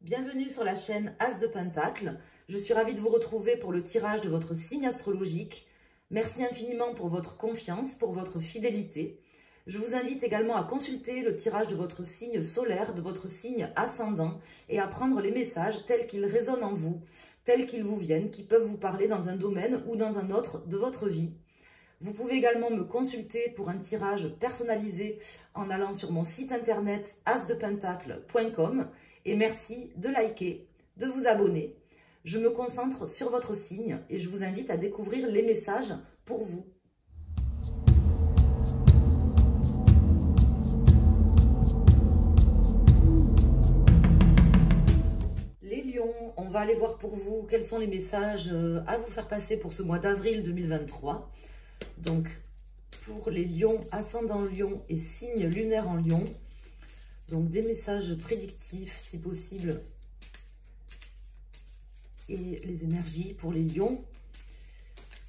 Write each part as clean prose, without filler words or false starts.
Bienvenue sur la chaîne As de Pentacle. Je suis ravie de vous retrouver pour le tirage de votre signe astrologique. Merci infiniment pour votre confiance, pour votre fidélité. Je vous invite également à consulter le tirage de votre signe solaire, de votre signe ascendant et à prendre les messages tels qu'ils résonnent en vous, tels qu'ils vous viennent, qui peuvent vous parler dans un domaine ou dans un autre de votre vie. Vous pouvez également me consulter pour un tirage personnalisé en allant sur mon site internet asdepentacle.com et merci de liker, de vous abonner. Je me concentre sur votre signe et je vous invite à découvrir les messages pour vous. Les lions, on va aller voir pour vous quels sont les messages à vous faire passer pour ce mois d'avril 2023. Donc, pour les lions, ascendant lion et signe lunaire en lion, donc des messages prédictifs si possible et les énergies pour les lions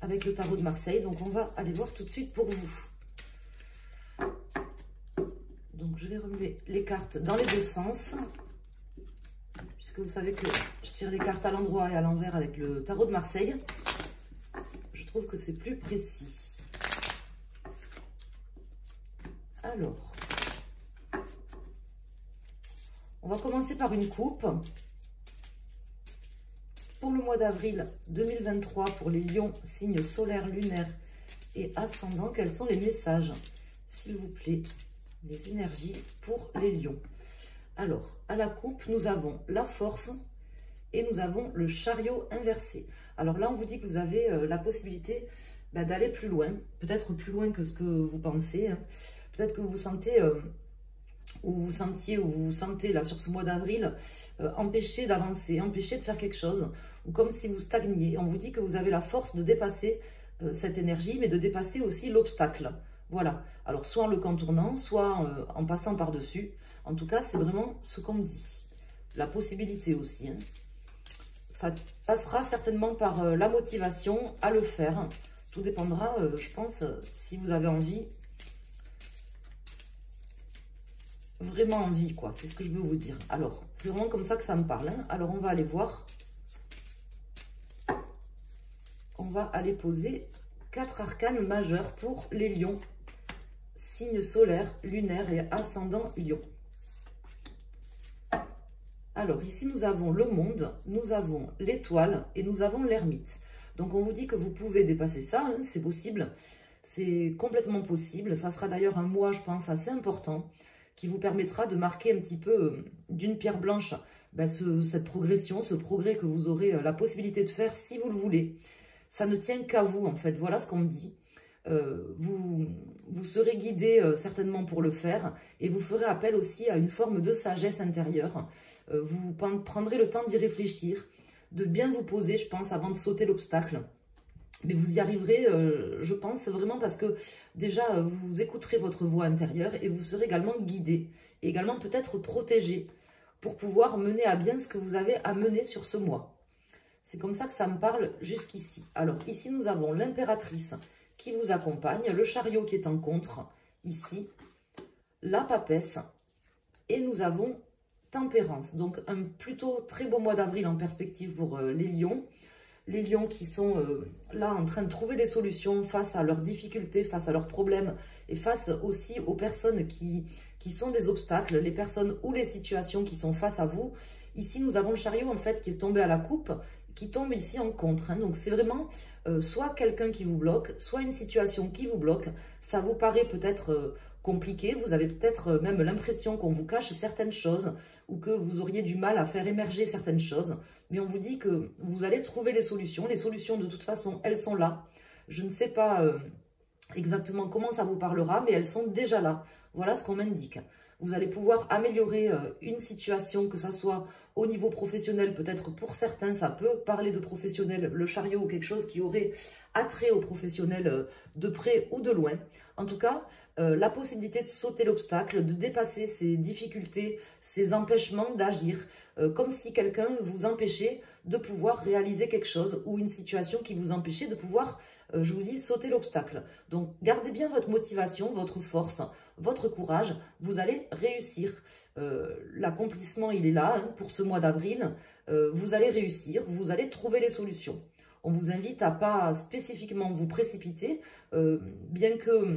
avec le tarot de Marseille. Donc, on va aller voir tout de suite pour vous. Donc, je vais remuer les cartes dans les deux sens puisque vous savez que je tire les cartes à l'endroit et à l'envers avec le tarot de Marseille. Je trouve que c'est plus précis. Alors, on va commencer par une coupe. Pour le mois d'avril 2023, pour les lions, signes solaires, lunaires et ascendants, quels sont les messages, s'il vous plaît, les énergies pour les lions? Alors, à la coupe, nous avons la force et nous avons le chariot inversé. Alors là, on vous dit que vous avez la possibilité d'aller plus loin, peut-être plus loin que ce que vous pensez. Peut-être que vous vous sentez, ou vous vous sentez là sur ce mois d'avril, empêché d'avancer, empêché de faire quelque chose, ou comme si vous stagniez. On vous dit que vous avez la force de dépasser cette énergie, mais de dépasser aussi l'obstacle. Voilà. Alors, soit en le contournant, soit en passant par-dessus. En tout cas, c'est vraiment ce qu'on me dit. La possibilité aussi. Hein. Ça passera certainement par la motivation à le faire. Tout dépendra, je pense, si vous avez envie. Vraiment envie, quoi. C'est ce que je veux vous dire. Alors, c'est vraiment comme ça que ça me parle. Hein. Alors, on va aller voir. On va aller poser 4 arcanes majeurs pour les lions. Signe solaire, lunaire et ascendant lion. Alors, ici, nous avons le monde, nous avons l'étoile et nous avons l'ermite. Donc, on vous dit que vous pouvez dépasser ça. Hein, c'est possible. C'est complètement possible. Ça sera d'ailleurs un mois, je pense, assez important, qui vous permettra de marquer un petit peu d'une pierre blanche cette progression, ce progrès que vous aurez la possibilité de faire si vous le voulez. Ça ne tient qu'à vous, en fait. Voilà ce qu'on me dit. Vous serez guidé certainement pour le faire et vous ferez appel aussi à une forme de sagesse intérieure. Vous prendrez le temps d'y réfléchir, de bien vous poser, je pense, avant de sauter l'obstacle. Mais vous y arriverez, je pense, vraiment parce que déjà, vous écouterez votre voix intérieure et vous serez également guidé, et également peut-être protégé pour pouvoir mener à bien ce que vous avez à mener sur ce mois. C'est comme ça que ça me parle jusqu'ici. Alors, ici, nous avons l'impératrice qui vous accompagne, le chariot qui est en contre, ici, la papesse, et nous avons tempérance. Donc, un plutôt très beau mois d'avril en perspective pour les lions. Les lions qui sont là en train de trouver des solutions face à leurs difficultés, face à leurs problèmes et face aussi aux personnes qui sont des obstacles, les personnes ou les situations qui sont face à vous. Ici, nous avons le chariot en fait qui est tombé à la coupe, qui tombe ici en contre. Hein. Donc, c'est vraiment soit quelqu'un qui vous bloque, soit une situation qui vous bloque. Ça vous paraît peut-être compliqué, vous avez peut-être même l'impression qu'on vous cache certaines choses ou que vous auriez du mal à faire émerger certaines choses. Mais on vous dit que vous allez trouver les solutions. Les solutions, de toute façon, elles sont là. Je ne sais pas exactement comment ça vous parlera, mais elles sont déjà là. Voilà ce qu'on m'indique. Vous allez pouvoir améliorer une situation, que ça soit au niveau professionnel, peut-être pour certains, ça peut parler de professionnel, le chariot ou quelque chose qui aurait attrait aux professionnels de près ou de loin. En tout cas, la possibilité de sauter l'obstacle, de dépasser ces difficultés, ces empêchements d'agir, comme si quelqu'un vous empêchait de pouvoir réaliser quelque chose ou une situation qui vous empêchait de pouvoir, je vous dis, sauter l'obstacle. Donc, gardez bien votre motivation, votre force, votre courage, vous allez réussir. L'accomplissement, il est là hein, pour ce mois d'avril. Vous allez réussir, vous allez trouver les solutions. On vous invite à pas spécifiquement vous précipiter, bien que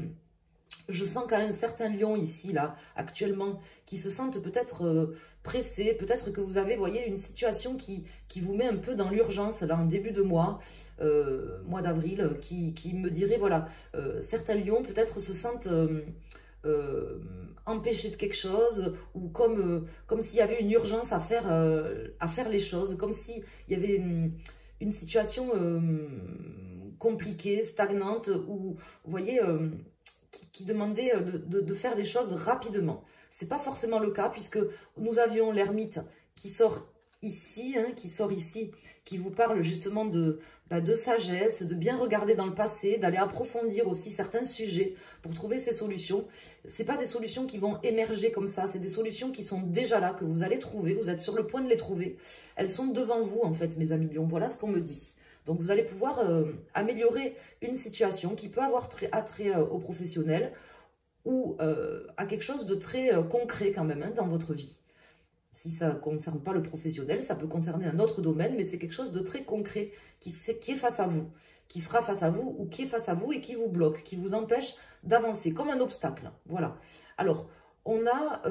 je sens quand même certains lions ici, là, actuellement, qui se sentent peut-être pressés, peut-être que vous avez, voyez, une situation qui vous met un peu dans l'urgence, là, en début de mois d'avril, qui me dirait, voilà, certains lions peut-être se sentent empêchés de quelque chose, ou comme s'il y avait une urgence à faire les choses, comme s'il y avait une situation compliquée, stagnante, ou, vous voyez, qui demandait de faire les choses rapidement. Ce n'est pas forcément le cas, puisque nous avions l'ermite qui sort ici, qui vous parle justement de sagesse, de bien regarder dans le passé, d'aller approfondir aussi certains sujets pour trouver ces solutions. Ce n'est pas des solutions qui vont émerger comme ça, c'est des solutions qui sont déjà là, que vous allez trouver, vous êtes sur le point de les trouver. Elles sont devant vous en fait, mes amis lions, voilà ce qu'on me dit. Donc, vous allez pouvoir améliorer une situation qui peut avoir attrait aux professionnels ou à quelque chose de très concret quand même hein, dans votre vie. Si ça ne concerne pas le professionnel, ça peut concerner un autre domaine, mais c'est quelque chose de très concret qui est face à vous, qui sera face à vous ou qui est face à vous et qui vous bloque, qui vous empêche d'avancer, comme un obstacle. Voilà. Alors, on va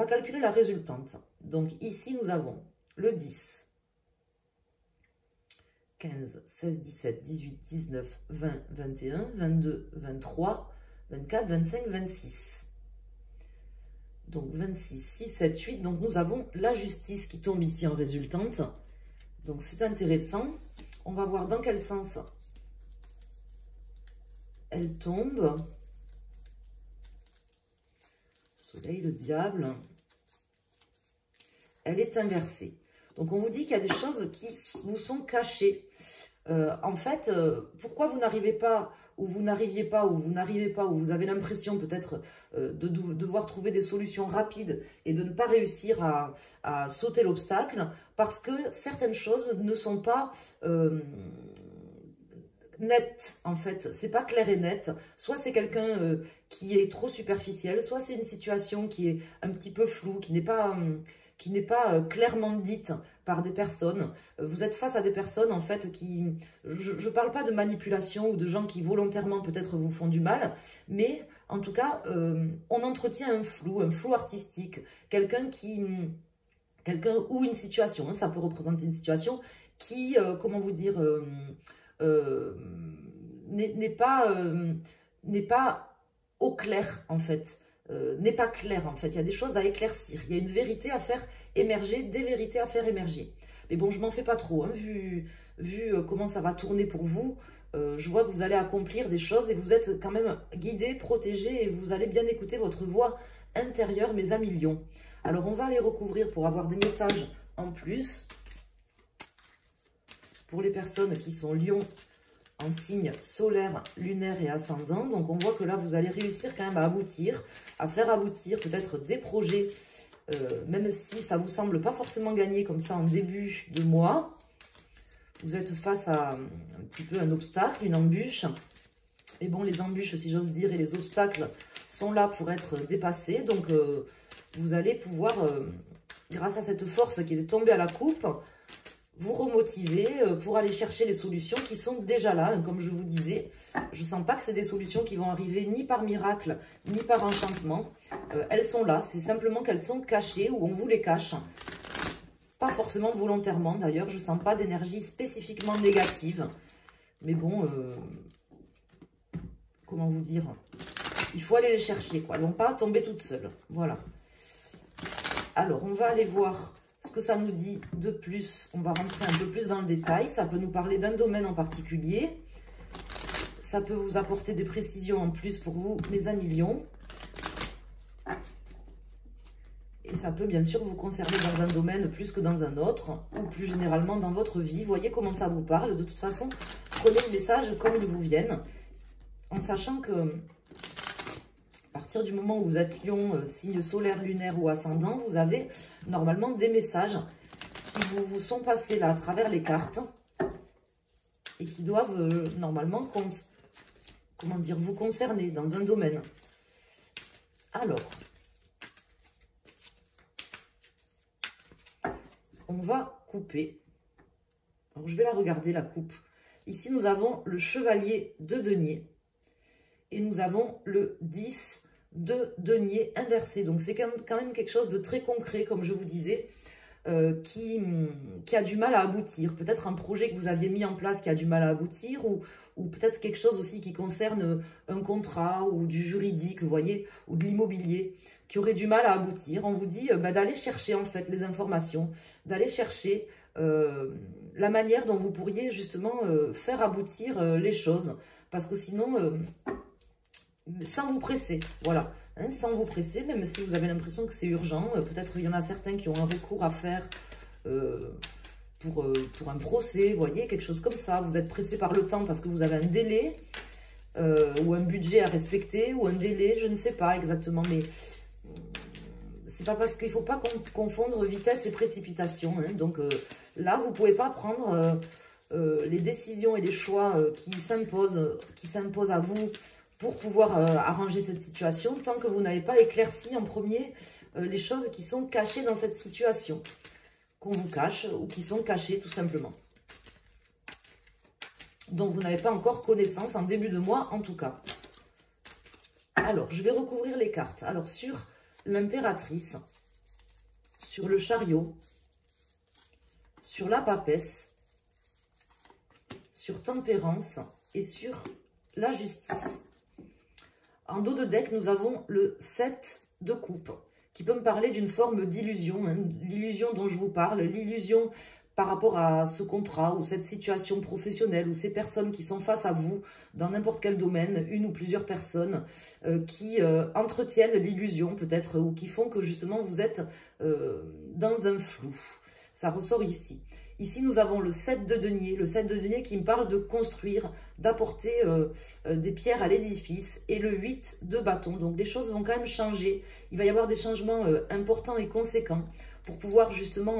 calculer la résultante. Donc, ici, nous avons le 10. 15, 16, 17, 18, 19, 20, 21, 22, 23, 24, 25, 26. Donc 26, 6, 7, 8. Donc nous avons la justice qui tombe ici en résultante. Donc c'est intéressant. On va voir dans quel sens elle tombe. Soleil, le diable. Elle est inversée. Donc on vous dit qu'il y a des choses qui vous sont cachées. En fait, pourquoi vous n'arrivez pas, ou vous n'arriviez pas, ou vous n'arrivez pas, ou vous avez l'impression peut-être de devoir trouver des solutions rapides et de ne pas réussir à sauter l'obstacle, parce que certaines choses ne sont pas nettes, en fait. C'est pas clair et net. Soit c'est quelqu'un qui est trop superficiel, soit c'est une situation qui est un petit peu floue, qui n'est pas clairement dite par des personnes. Vous êtes face à des personnes, en fait, qui... Je ne parle pas de manipulation ou de gens qui volontairement, peut-être, vous font du mal, mais, en tout cas, on entretient un flou artistique. Quelqu'un ou une situation, hein, ça peut représenter une situation qui, comment vous dire, n'est pas au clair, en fait. N'est pas clair en fait, il y a des choses à éclaircir, il y a une vérité à faire émerger, des vérités à faire émerger. Mais bon, je m'en fais pas trop, hein, vu comment ça va tourner pour vous, je vois que vous allez accomplir des choses et vous êtes quand même guidé, protégé et vous allez bien écouter votre voix intérieure, mes amis lions. Alors on va les recouvrir pour avoir des messages en plus. Pour les personnes qui sont lions, en signe solaire, lunaire et ascendant. Donc, on voit que là, vous allez réussir quand même à aboutir, à faire aboutir peut-être des projets, même si ça vous semble pas forcément gagné comme ça en début de mois. Vous êtes face à un petit peu un obstacle, une embûche. Et bon, les embûches, si j'ose dire, et les obstacles sont là pour être dépassés. Donc, vous allez pouvoir, grâce à cette force qui est tombée à la coupe, vous remotiver pour aller chercher les solutions qui sont déjà là. Comme je vous disais, je ne sens pas que c'est des solutions qui vont arriver ni par miracle, ni par enchantement. Elles sont là, c'est simplement qu'elles sont cachées ou on vous les cache. Pas forcément volontairement d'ailleurs, je ne sens pas d'énergie spécifiquement négative. Mais bon, comment vous dire, il faut aller les chercher, quoi. Elles ne vont pas tomber toutes seules. Voilà. Alors, on va aller voir ce que ça nous dit de plus. On va rentrer un peu plus dans le détail. Ça peut nous parler d'un domaine en particulier. Ça peut vous apporter des précisions en plus pour vous, mes amis lions. Et Et ça peut bien sûr vous concerner dans un domaine plus que dans un autre, ou plus généralement dans votre vie. Voyez comment ça vous parle. De toute façon, prenez le message comme ils vous viennent, en sachant que à partir du moment où vous êtes Lion, signe solaire, lunaire ou ascendant, vous avez normalement des messages qui vous sont passés là à travers les cartes et qui doivent normalement comment dire, vous concerner dans un domaine. Alors, on va couper. Alors, je vais la regarder, la coupe. Ici, nous avons le chevalier de denier et nous avons le 10 de denier inversé. Donc, c'est quand même quelque chose de très concret, comme je vous disais, qui a du mal à aboutir. Peut-être un projet que vous aviez mis en place qui a du mal à aboutir, ou peut-être quelque chose aussi qui concerne un contrat ou du juridique, vous voyez, ou de l'immobilier, qui aurait du mal à aboutir. On vous dit d'aller chercher en fait les informations, d'aller chercher la manière dont vous pourriez justement faire aboutir les choses. Parce que sinon, sans vous presser, voilà. Hein, sans vous presser, même si vous avez l'impression que c'est urgent. Peut-être il y en a certains qui ont un recours à faire pour un procès, vous voyez, quelque chose comme ça. Vous êtes pressé par le temps parce que vous avez un délai ou un budget à respecter ou un délai, je ne sais pas exactement. Mais c'est pas parce qu'il ne faut pas confondre vitesse et précipitation. Hein. Donc là, vous ne pouvez pas prendre les décisions et les choix qui s'imposent à vous pour pouvoir arranger cette situation, tant que vous n'avez pas éclairci en premier les choses qui sont cachées dans cette situation, qu'on vous cache ou qui sont cachées tout simplement. Donc vous n'avez pas encore connaissance en début de mois en tout cas. Alors, je vais recouvrir les cartes. Alors, sur l'impératrice, sur le chariot, sur la papesse, sur tempérance et sur la justice. En dos de deck, nous avons le 7 de coupe, qui peut me parler d'une forme d'illusion, hein, l'illusion dont je vous parle, l'illusion par rapport à ce contrat ou cette situation professionnelle ou ces personnes qui sont face à vous dans n'importe quel domaine, une ou plusieurs personnes qui entretiennent l'illusion peut-être ou qui font que justement vous êtes dans un flou. Ça ressort ici. Ici, nous avons le 7 de denier. Le 7 de denier qui me parle de construire, d'apporter des pierres à l'édifice. Et le 8 de bâton. Donc, les choses vont quand même changer. Il va y avoir des changements importants et conséquents pour pouvoir justement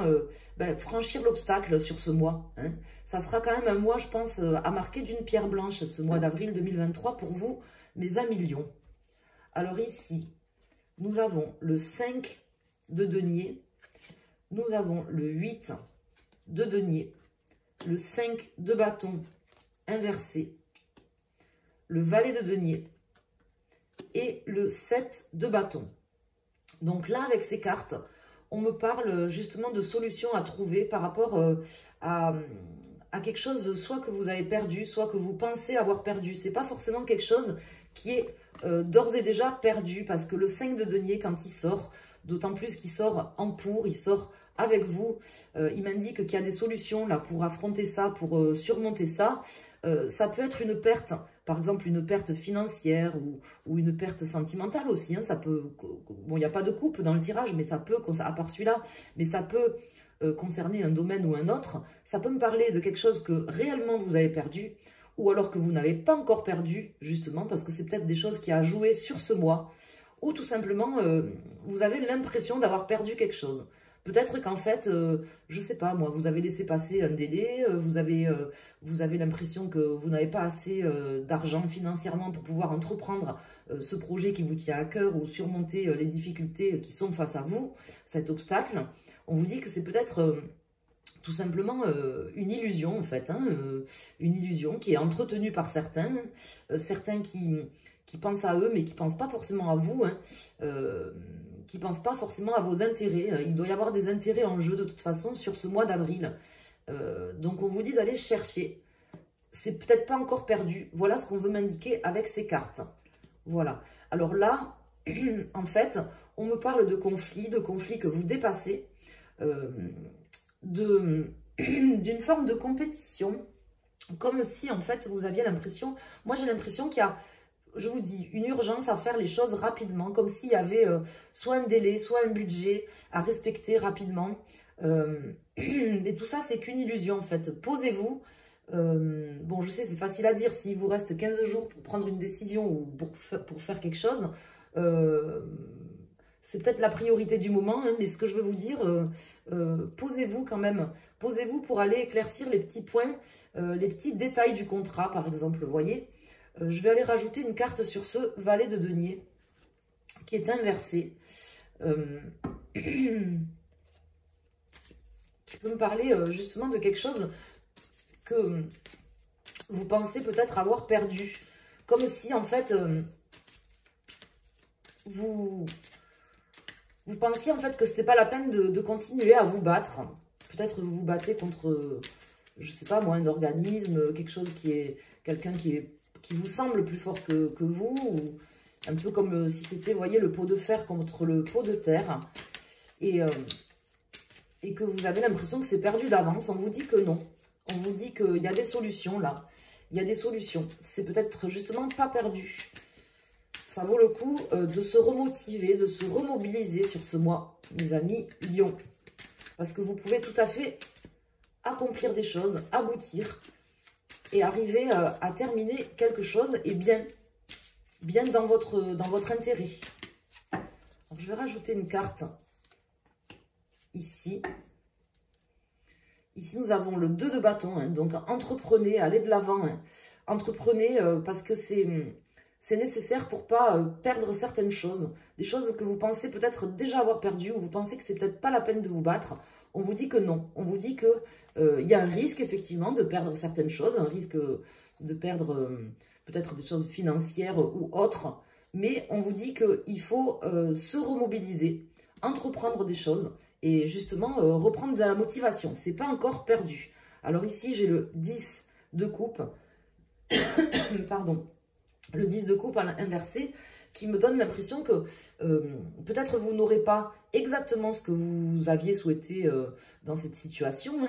franchir l'obstacle sur ce mois. Hein. Ça sera quand même un mois, je pense, à marquer d'une pierre blanche, ce mois d'avril 2023 pour vous, mes amis Lions. Alors ici, nous avons le 5 de denier. Nous avons le 8 de denier, le 5 de bâton inversé, le valet de denier et le 7 de bâton. Donc là, avec ces cartes, on me parle justement de solutions à trouver par rapport à quelque chose, soit que vous avez perdu, soit que vous pensez avoir perdu. C'est pas forcément quelque chose qui est d'ores et déjà perdu, parce que le 5 de denier, quand il sort, d'autant plus qu'il sort en pour, il sort avec vous, il m'indique qu'il y a des solutions là pour affronter ça, pour surmonter ça. Ça peut être une perte, par exemple une perte financière ou une perte sentimentale aussi. Hein, ça peut, bon, il n'y a pas de coupe dans le tirage, mais ça peut, à part celui-là, mais ça peut concerner un domaine ou un autre. Ça peut me parler de quelque chose que réellement vous avez perdu, ou alors que vous n'avez pas encore perdu, justement, parce que c'est peut-être des choses qui a joué sur ce mois, ou tout simplement, vous avez l'impression d'avoir perdu quelque chose. Peut-être qu'en fait, je ne sais pas moi, vous avez laissé passer un délai, vous avez l'impression que vous n'avez pas assez d'argent financièrement pour pouvoir entreprendre ce projet qui vous tient à cœur ou surmonter les difficultés qui sont face à vous, cet obstacle. On vous dit que c'est peut-être tout simplement une illusion en fait, hein, une illusion qui est entretenue par certains, certains qui pensent à eux mais qui ne pensent pas forcément à vous, hein, qui ne pensent pas forcément à vos intérêts. Il doit y avoir des intérêts en jeu de toute façon sur ce mois d'avril. Donc on vous dit d'aller chercher. C'est peut-être pas encore perdu. Voilà ce qu'on veut m'indiquer avec ces cartes. Voilà. Alors là, en fait, on me parle de conflits que vous dépassez, d'une forme de compétition, comme si en fait vous aviez l'impression, moi j'ai l'impression qu'il y a, je vous dis, une urgence à faire les choses rapidement, comme s'il y avait soit un délai, soit un budget à respecter rapidement. Et tout ça, c'est qu'une illusion en fait. Posez-vous. Bon, je sais, c'est facile à dire. S'il vous reste 15 jours pour prendre une décision ou pour faire quelque chose, c'est peut-être la priorité du moment, hein, mais ce que je veux vous dire, posez-vous quand même. Posez-vous pour aller éclaircir les petits points, les petits détails du contrat, par exemple, vous voyez. Je vais aller rajouter une carte sur ce valet de denier qui est inversé. Qui peut me parler justement de quelque chose que vous pensez peut-être avoir perdu. Comme si en fait vous pensiez en fait que c'était pas la peine de continuer à vous battre. Peut-être vous vous battez contre, je sais pas moi, un organisme, quelque chose qui est, quelqu'un qui vous semble plus fort que vous, ou un peu comme si c'était, vous voyez, le pot de fer contre le pot de terre, et que vous avez l'impression que c'est perdu d'avance. On vous dit que non, on vous dit qu'il y a des solutions là, il y a des solutions, c'est peut-être justement pas perdu. Ça vaut le coup de se remotiver, de se remobiliser sur ce mois, mes amis Lion, parce que vous pouvez tout à fait accomplir des choses, aboutir, et arriver à terminer quelque chose, et bien dans votre intérêt. Alors, je vais rajouter une carte ici. Ici, nous avons le 2 de bâton, hein, donc entreprenez, allez de l'avant, hein. Entreprenez parce que c'est nécessaire pour pas perdre certaines choses, des choses que vous pensez peut-être déjà avoir perdues, ou vous pensez que c'est peut-être pas la peine de vous battre. On vous dit que non, on vous dit que il y a un risque effectivement de perdre certaines choses, un risque de perdre peut-être des choses financières ou autres, mais on vous dit qu'il faut se remobiliser, entreprendre des choses et justement reprendre de la motivation. C'est pas encore perdu. Alors ici, j'ai le 10 de coupe, pardon, le 10 de coupe à l'inversé, qui me donne l'impression que peut-être vous n'aurez pas exactement ce que vous aviez souhaité dans cette situation, hein,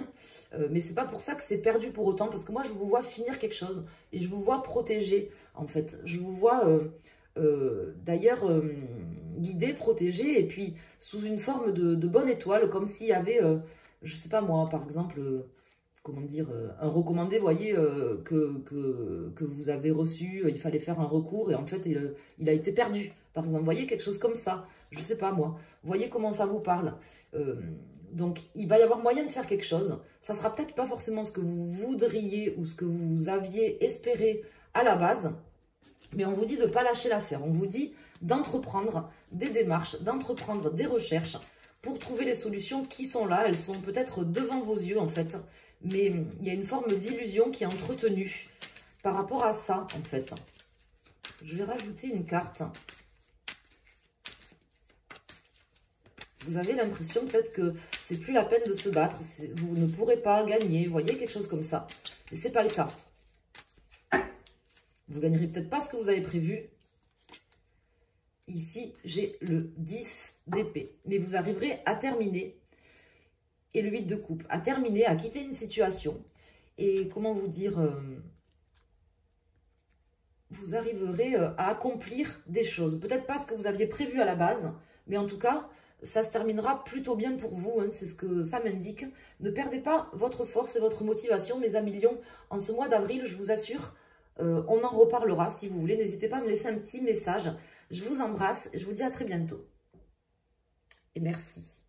mais c'est pas pour ça que c'est perdu pour autant, parce que moi je vous vois finir quelque chose, et je vous vois protéger en fait, je vous vois d'ailleurs guidé, protégé, et puis sous une forme de bonne étoile, comme s'il y avait, je sais pas moi, par exemple... comment dire, un recommandé, vous voyez, que vous avez reçu, il fallait faire un recours et en fait, il a été perdu. Par exemple, vous voyez, quelque chose comme ça, je ne sais pas moi. Vous voyez comment ça vous parle. Donc, il va y avoir moyen de faire quelque chose. Ça ne sera peut-être pas forcément ce que vous voudriez ou ce que vous aviez espéré à la base, mais on vous dit de ne pas lâcher l'affaire. On vous dit d'entreprendre des démarches, d'entreprendre des recherches pour trouver les solutions qui sont là. Elles sont peut-être devant vos yeux, en fait. Mais il y a une forme d'illusion qui est entretenue par rapport à ça, en fait. Je vais rajouter une carte. Vous avez l'impression peut-être que c'est plus la peine de se battre. Vous ne pourrez pas gagner. Vous voyez, quelque chose comme ça. Mais ce n'est pas le cas. Vous gagnerez peut-être pas ce que vous avez prévu. Ici, j'ai le 10 d'épée. Mais vous arriverez à terminer. Et le 8 de coupe, à terminer, à quitter une situation. Et comment vous dire, vous arriverez à accomplir des choses. Peut-être pas ce que vous aviez prévu à la base, mais en tout cas, ça se terminera plutôt bien pour vous. Hein, c'est ce que ça m'indique. Ne perdez pas votre force et votre motivation, mes amis Lions. En ce mois d'avril, je vous assure, on en reparlera si vous voulez. N'hésitez pas à me laisser un petit message. Je vous embrasse et je vous dis à très bientôt. Et merci.